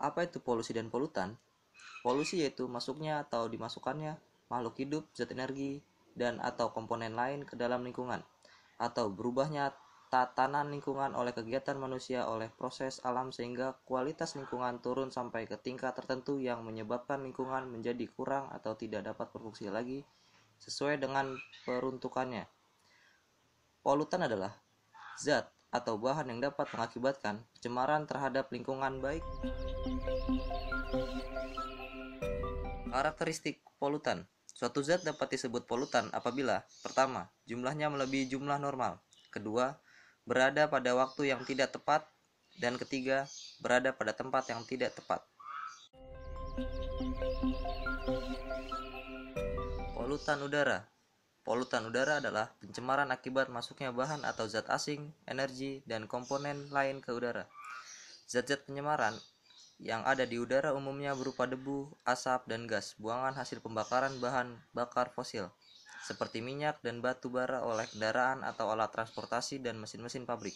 Apa itu polusi dan polutan? Polusi yaitu masuknya atau dimasukkannya makhluk hidup, zat energi, dan atau komponen lain ke dalam lingkungan, atau berubahnya tatanan lingkungan oleh kegiatan manusia oleh proses alam sehingga kualitas lingkungan turun sampai ke tingkat tertentu yang menyebabkan lingkungan menjadi kurang atau tidak dapat berfungsi lagi sesuai dengan peruntukannya. Polutan adalah zat atau bahan yang dapat mengakibatkan pencemaran terhadap lingkungan baik. Karakteristik polutan. Suatu zat dapat disebut polutan apabila: pertama, jumlahnya melebihi jumlah normal; kedua, berada pada waktu yang tidak tepat; dan ketiga, berada pada tempat yang tidak tepat. Polutan udara. Polutan udara adalah pencemaran akibat masuknya bahan atau zat asing, energi, dan komponen lain ke udara. Zat-zat pencemaran yang ada di udara umumnya berupa debu, asap, dan gas buangan hasil pembakaran bahan bakar fosil, seperti minyak dan batu bara oleh kendaraan atau alat transportasi dan mesin-mesin pabrik.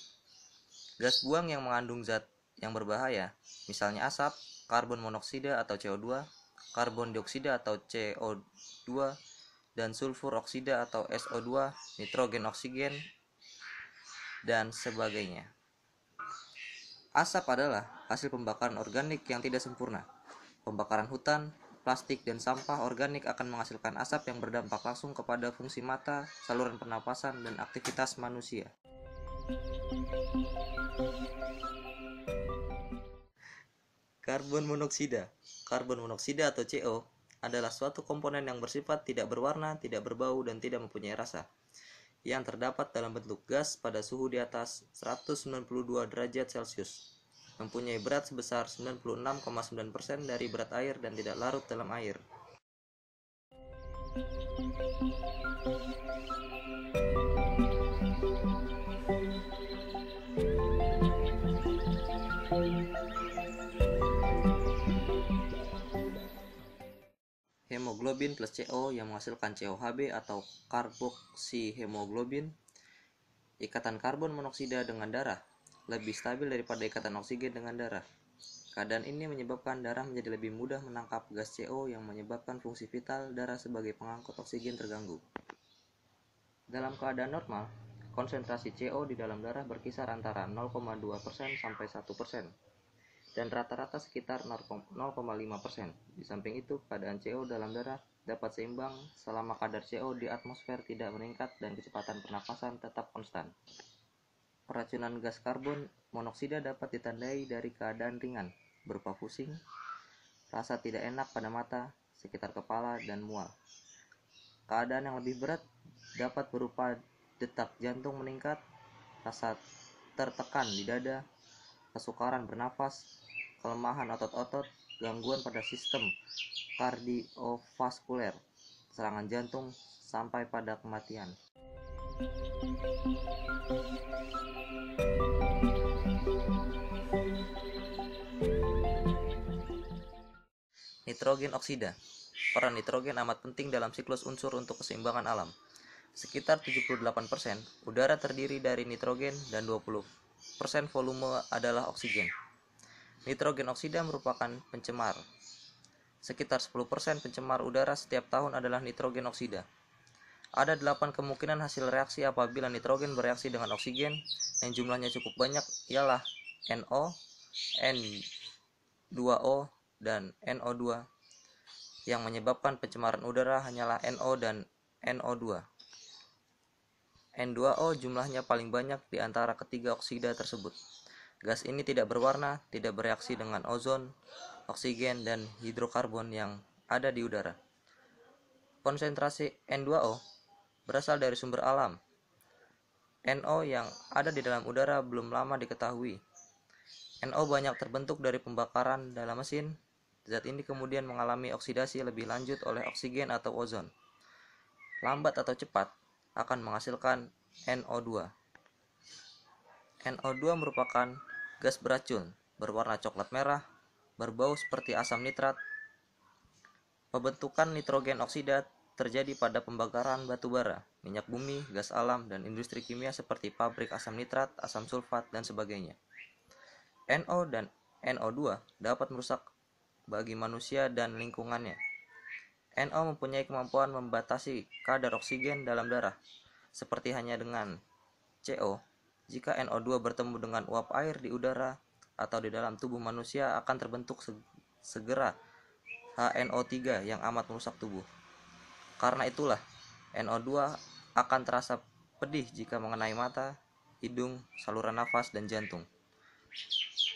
Gas buang yang mengandung zat yang berbahaya, misalnya asap, karbon monoksida atau CO2, karbon dioksida atau CO2, dan sulfur oksida atau SO2, nitrogen oksigen, dan sebagainya. Asap adalah hasil pembakaran organik yang tidak sempurna. Pembakaran hutan, plastik, dan sampah organik akan menghasilkan asap yang berdampak langsung kepada fungsi mata, saluran pernapasan, dan aktivitas manusia. Karbon monoksida. Karbon monoksida atau CO adalah suatu komponen yang bersifat tidak berwarna, tidak berbau, dan tidak mempunyai rasa, yang terdapat dalam bentuk gas pada suhu di atas 192 derajat Celcius, mempunyai berat sebesar 96,9% dari berat air dan tidak larut dalam air. Hemoglobin plus CO yang menghasilkan COHB atau karboksihemoglobin. Ikatan karbon monoksida dengan darah lebih stabil daripada ikatan oksigen dengan darah. Keadaan ini menyebabkan darah menjadi lebih mudah menangkap gas CO yang menyebabkan fungsi vital darah sebagai pengangkut oksigen terganggu. Dalam keadaan normal, konsentrasi CO di dalam darah berkisar antara 0,2% sampai 1%, dan rata-rata sekitar 0,5%. Di samping itu, keadaan CO dalam darah dapat seimbang selama kadar CO di atmosfer tidak meningkat dan kecepatan pernapasan tetap konstan. Keracunan gas karbon monoksida dapat ditandai dari keadaan ringan, berupa pusing, rasa tidak enak pada mata, sekitar kepala, dan mual. Keadaan yang lebih berat dapat berupa detak jantung meningkat, rasa tertekan di dada, kesukaran bernafas, kelemahan otot-otot, gangguan pada sistem kardiovaskuler, serangan jantung, sampai pada kematian. Nitrogen oksida. Peran nitrogen amat penting dalam siklus unsur untuk keseimbangan alam. Sekitar 78% udara terdiri dari nitrogen dan 20% volume adalah oksigen. Nitrogen oksida merupakan pencemar. Sekitar 10% pencemar udara setiap tahun adalah nitrogen oksida. Ada 8 kemungkinan hasil reaksi apabila nitrogen bereaksi dengan oksigen yang jumlahnya cukup banyak, ialah NO, N2O, dan NO2. Yang menyebabkan pencemaran udara hanyalah NO dan NO2. N2O jumlahnya paling banyak di antara ketiga oksida tersebut. Gas ini tidak berwarna, tidak bereaksi dengan ozon, oksigen, dan hidrokarbon yang ada di udara. Konsentrasi N2O berasal dari sumber alam. NO yang ada di dalam udara belum lama diketahui. NO banyak terbentuk dari pembakaran dalam mesin. Zat ini kemudian mengalami oksidasi lebih lanjut oleh oksigen atau ozon. Lambat atau cepat akan menghasilkan NO2. NO2 merupakan gas beracun, berwarna coklat merah, berbau seperti asam nitrat. Pembentukan nitrogen oksida terjadi pada pembakaran batu bara, minyak bumi, gas alam, dan industri kimia seperti pabrik asam nitrat, asam sulfat, dan sebagainya. NO dan NO2 dapat merusak bagi manusia dan lingkungannya. NO mempunyai kemampuan membatasi kadar oksigen dalam darah, seperti hanya dengan CO. Jika NO2 bertemu dengan uap air di udara atau di dalam tubuh manusia, akan terbentuk segera HNO3 yang amat merusak tubuh. Karena itulah, NO2 akan terasa pedih jika mengenai mata, hidung, saluran nafas, dan jantung.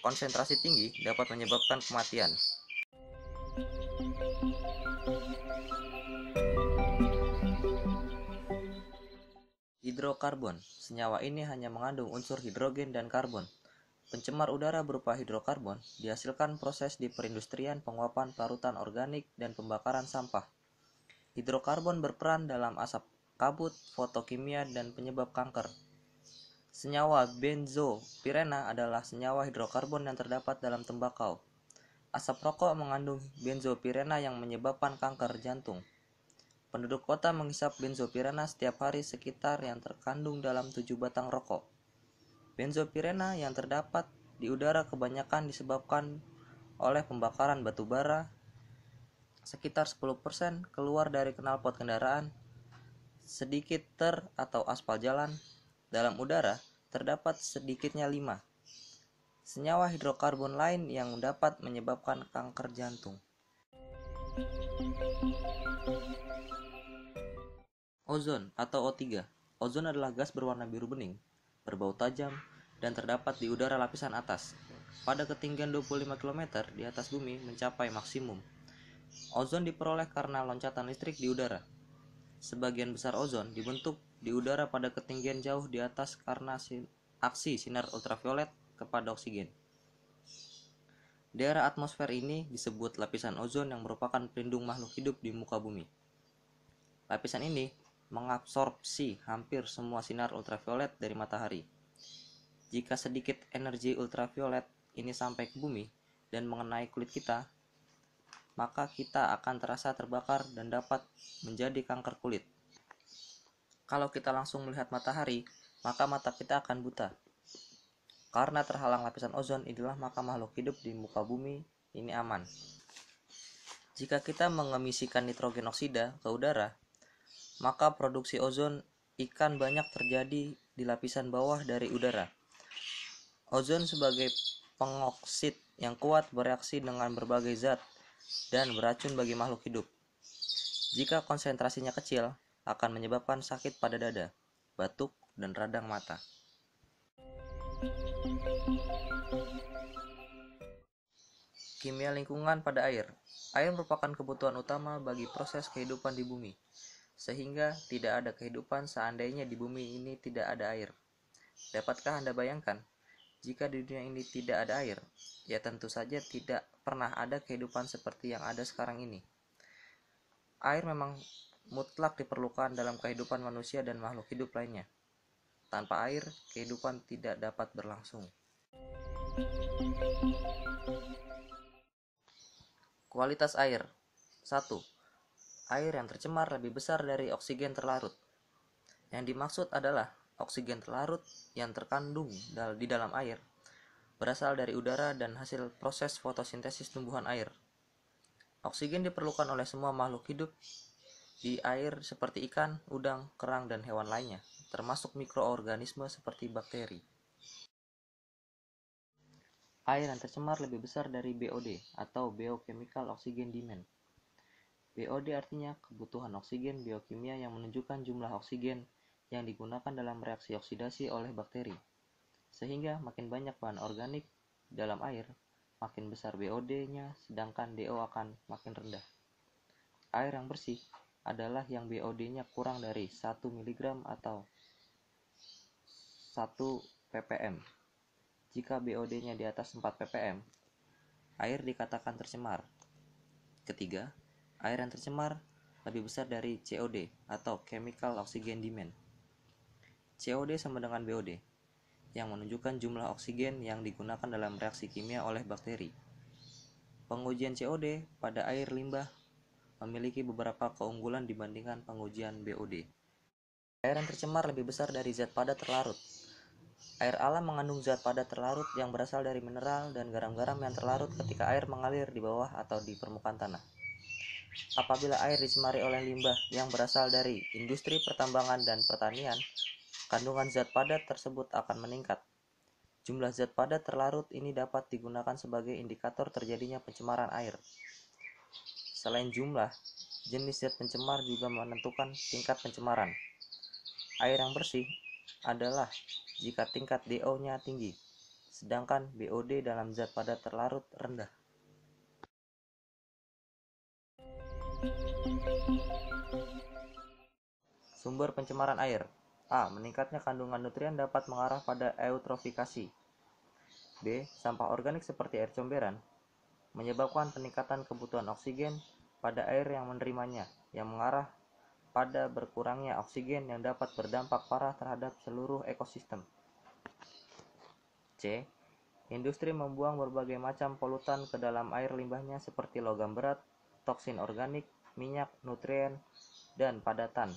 Konsentrasi tinggi dapat menyebabkan kematian. Hidrokarbon. Senyawa ini hanya mengandung unsur hidrogen dan karbon. Pencemar udara berupa hidrokarbon dihasilkan proses di perindustrian, penguapan parutan organik, dan pembakaran sampah. Hidrokarbon berperan dalam asap kabut, fotokimia, dan penyebab kanker. Senyawa benzopirena adalah senyawa hidrokarbon yang terdapat dalam tembakau. Asap rokok mengandung benzopirena yang menyebabkan kanker jantung. Penduduk kota menghisap benzopirena setiap hari sekitar yang terkandung dalam 7 batang rokok. Benzopirena yang terdapat di udara kebanyakan disebabkan oleh pembakaran batu bara, sekitar 10% keluar dari knalpot kendaraan, sedikit atau aspal jalan. Dalam udara terdapat sedikitnya 5 senyawa hidrokarbon lain yang dapat menyebabkan kanker jantung. Ozon atau O3. Ozon adalah gas berwarna biru bening, berbau tajam, dan terdapat di udara lapisan atas. Pada ketinggian 25 km di atas bumi mencapai maksimum. Ozon diperoleh karena loncatan listrik di udara. Sebagian besar ozon dibentuk di udara pada ketinggian jauh di atas karena aksi sinar ultraviolet kepada oksigen. Daerah atmosfer ini disebut lapisan ozon yang merupakan pelindung makhluk hidup di muka bumi. Lapisan ini mengabsorpsi hampir semua sinar ultraviolet dari matahari. Jika sedikit energi ultraviolet ini sampai ke bumi dan mengenai kulit kita, maka kita akan terasa terbakar dan dapat menjadi kanker kulit. Kalau kita langsung melihat matahari, maka mata kita akan buta. Karena terhalang lapisan ozon inilah, maka makhluk hidup di muka bumi ini aman. Jika kita mengemisikan nitrogen oksida ke udara, maka produksi ozon ikan banyak terjadi di lapisan bawah dari udara. Ozon sebagai pengoksid yang kuat bereaksi dengan berbagai zat dan beracun bagi makhluk hidup. Jika konsentrasinya kecil, akan menyebabkan sakit pada dada, batuk, dan radang mata. Kimia lingkungan pada air. Air merupakan kebutuhan utama bagi proses kehidupan di bumi, sehingga tidak ada kehidupan seandainya di bumi ini tidak ada air. Dapatkah Anda bayangkan, jika di dunia ini tidak ada air, ya tentu saja tidak pernah ada kehidupan seperti yang ada sekarang ini. Air memang mutlak diperlukan dalam kehidupan manusia dan makhluk hidup lainnya. Tanpa air, kehidupan tidak dapat berlangsung. Kualitas air. 1. Air yang tercemar lebih besar dari oksigen terlarut. Yang dimaksud adalah oksigen terlarut yang terkandung di dalam air berasal dari udara dan hasil proses fotosintesis tumbuhan air. Oksigen diperlukan oleh semua makhluk hidup di air seperti ikan, udang, kerang, dan hewan lainnya, termasuk mikroorganisme seperti bakteri. Air yang tercemar lebih besar dari BOD atau Biochemical Oxygen Demand. BOD artinya kebutuhan oksigen biokimia yang menunjukkan jumlah oksigen yang digunakan dalam reaksi oksidasi oleh bakteri. Sehingga makin banyak bahan organik dalam air, makin besar BOD-nya, sedangkan DO akan makin rendah. Air yang bersih adalah yang BOD-nya kurang dari 1 mg atau 1 ppm. Jika BOD-nya di atas 4 ppm, air dikatakan tercemar. Ketiga, air yang tercemar lebih besar dari COD atau Chemical Oxygen Demand. COD sama dengan BOD, yang menunjukkan jumlah oksigen yang digunakan dalam reaksi kimia oleh bakteri. Pengujian COD pada air limbah memiliki beberapa keunggulan dibandingkan pengujian BOD. Air yang tercemar lebih besar dari zat padat terlarut. Air alam mengandung zat padat terlarut yang berasal dari mineral dan garam-garam yang terlarut ketika air mengalir di bawah atau di permukaan tanah. Apabila air dicemari oleh limbah yang berasal dari industri pertambangan dan pertanian, kandungan zat padat tersebut akan meningkat. Jumlah zat padat terlarut ini dapat digunakan sebagai indikator terjadinya pencemaran air. Selain jumlah, jenis zat pencemar juga menentukan tingkat pencemaran. Air yang bersih adalah jika tingkat DO-nya tinggi, sedangkan BOD dalam zat padat terlarut rendah. Sumber pencemaran air. A. Meningkatnya kandungan nutrien dapat mengarah pada eutrofikasi. B. Sampah organik seperti air comberan menyebabkan peningkatan kebutuhan oksigen pada air yang menerimanya, yang mengarah pada berkurangnya oksigen yang dapat berdampak parah terhadap seluruh ekosistem. C. Industri membuang berbagai macam polutan ke dalam air limbahnya seperti logam berat, toksin organik, minyak, nutrien, dan padatan.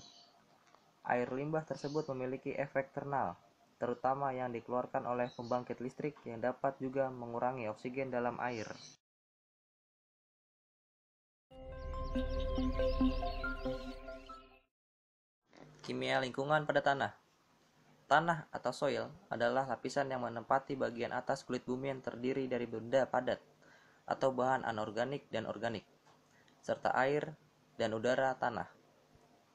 Air limbah tersebut memiliki efek thermal, terutama yang dikeluarkan oleh pembangkit listrik yang dapat juga mengurangi oksigen dalam air. Kimia lingkungan pada tanah. Tanah atau soil adalah lapisan yang menempati bagian atas kulit bumi yang terdiri dari benda padat atau bahan anorganik dan organik, serta air dan udara tanah.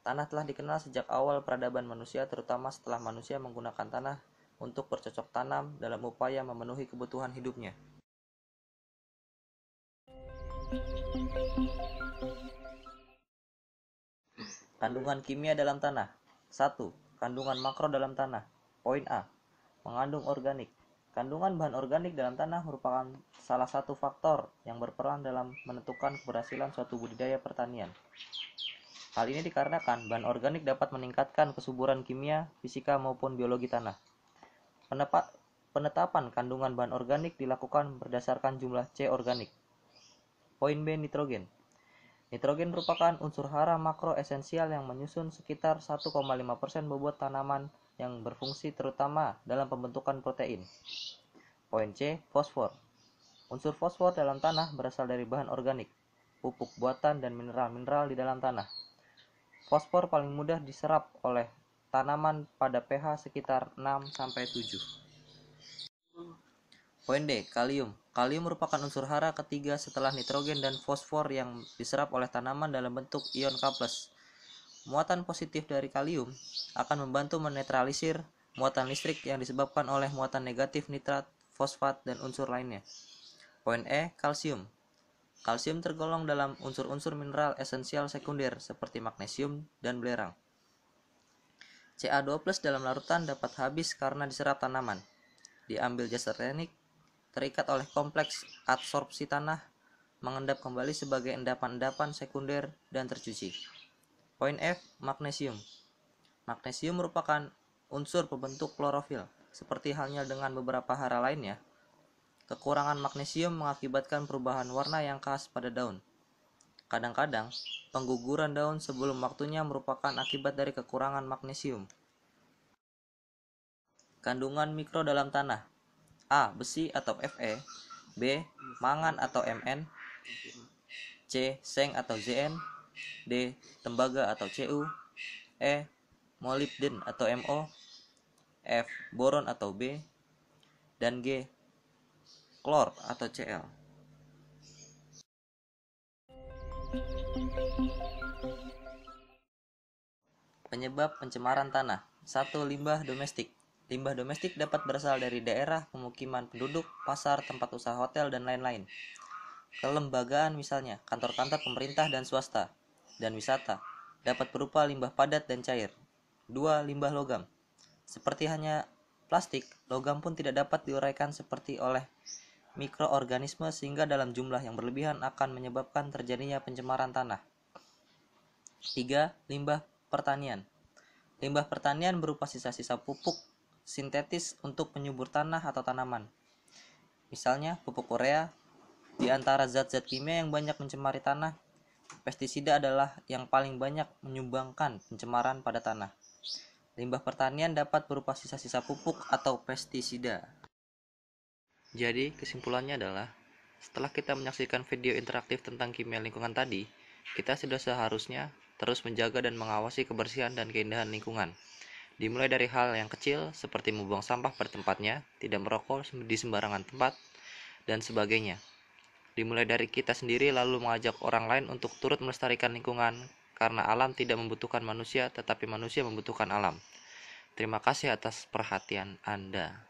Tanah telah dikenal sejak awal peradaban manusia, terutama setelah manusia menggunakan tanah untuk bercocok tanam dalam upaya memenuhi kebutuhan hidupnya. Kandungan kimia dalam tanah. 1. Kandungan makro dalam tanah. Poin A. Mengandung organik. Kandungan bahan organik dalam tanah merupakan salah satu faktor yang berperan dalam menentukan keberhasilan suatu budidaya pertanian. Hal ini dikarenakan bahan organik dapat meningkatkan kesuburan kimia, fisika maupun biologi tanah. Penetapan kandungan bahan organik dilakukan berdasarkan jumlah C organik. Poin B. Nitrogen. Nitrogen merupakan unsur hara makro esensial yang menyusun sekitar 1,5% bobot tanaman yang berfungsi terutama dalam pembentukan protein. Poin C. Fosfor. Unsur fosfor dalam tanah berasal dari bahan organik, pupuk buatan, dan mineral-mineral di dalam tanah. Fosfor paling mudah diserap oleh tanaman pada pH sekitar 6-7. Poin D. Kalium. Kalium merupakan unsur hara ketiga setelah nitrogen dan fosfor yang diserap oleh tanaman dalam bentuk ion K+. Muatan positif dari kalium akan membantu menetralisir muatan listrik yang disebabkan oleh muatan negatif nitrat, fosfat, dan unsur lainnya. Poin E. Kalsium. Kalsium tergolong dalam unsur-unsur mineral esensial sekunder seperti magnesium dan belerang. Ca2+ dalam larutan dapat habis karena diserap tanaman. Diambil jas teknik, terikat oleh kompleks adsorpsi tanah, mengendap kembali sebagai endapan-endapan sekunder dan tercuci. Poin F. Magnesium. Magnesium merupakan unsur pembentuk klorofil, seperti halnya dengan beberapa hara lainnya. Kekurangan magnesium mengakibatkan perubahan warna yang khas pada daun. Kadang-kadang, pengguguran daun sebelum waktunya merupakan akibat dari kekurangan magnesium. Kandungan mikro dalam tanah. A. Besi atau Fe. B. Mangan atau Mn. C. Seng atau Zn. D. Tembaga atau Cu. E. Molybden atau Mo. F. Boron atau B. Dan G. Klor atau Cl. Penyebab pencemaran tanah. 1. Limbah domestik. Limbah domestik dapat berasal dari daerah pemukiman penduduk, pasar, tempat usaha hotel, dan lain-lain. Kelembagaan misalnya, kantor-kantor pemerintah dan swasta, dan wisata, dapat berupa limbah padat dan cair. 2. Limbah logam. Seperti hanya plastik, logam pun tidak dapat diuraikan seperti oleh mikroorganisme sehingga dalam jumlah yang berlebihan akan menyebabkan terjadinya pencemaran tanah. 3. Limbah pertanian. Limbah pertanian berupa sisa-sisa pupuk sintetis untuk penyubur tanah atau tanaman. Misalnya pupuk urea. Di antara zat-zat kimia yang banyak mencemari tanah, pestisida adalah yang paling banyak menyumbangkan pencemaran pada tanah. Limbah pertanian dapat berupa sisa-sisa pupuk atau pestisida. Jadi, kesimpulannya adalah, setelah kita menyaksikan video interaktif tentang kimia lingkungan tadi, kita sudah seharusnya terus menjaga dan mengawasi kebersihan dan keindahan lingkungan. Dimulai dari hal yang kecil seperti membuang sampah pada tempatnya, tidak merokok di sembarangan tempat, dan sebagainya. Dimulai dari kita sendiri lalu mengajak orang lain untuk turut melestarikan lingkungan, karena alam tidak membutuhkan manusia, tetapi manusia membutuhkan alam. Terima kasih atas perhatian Anda.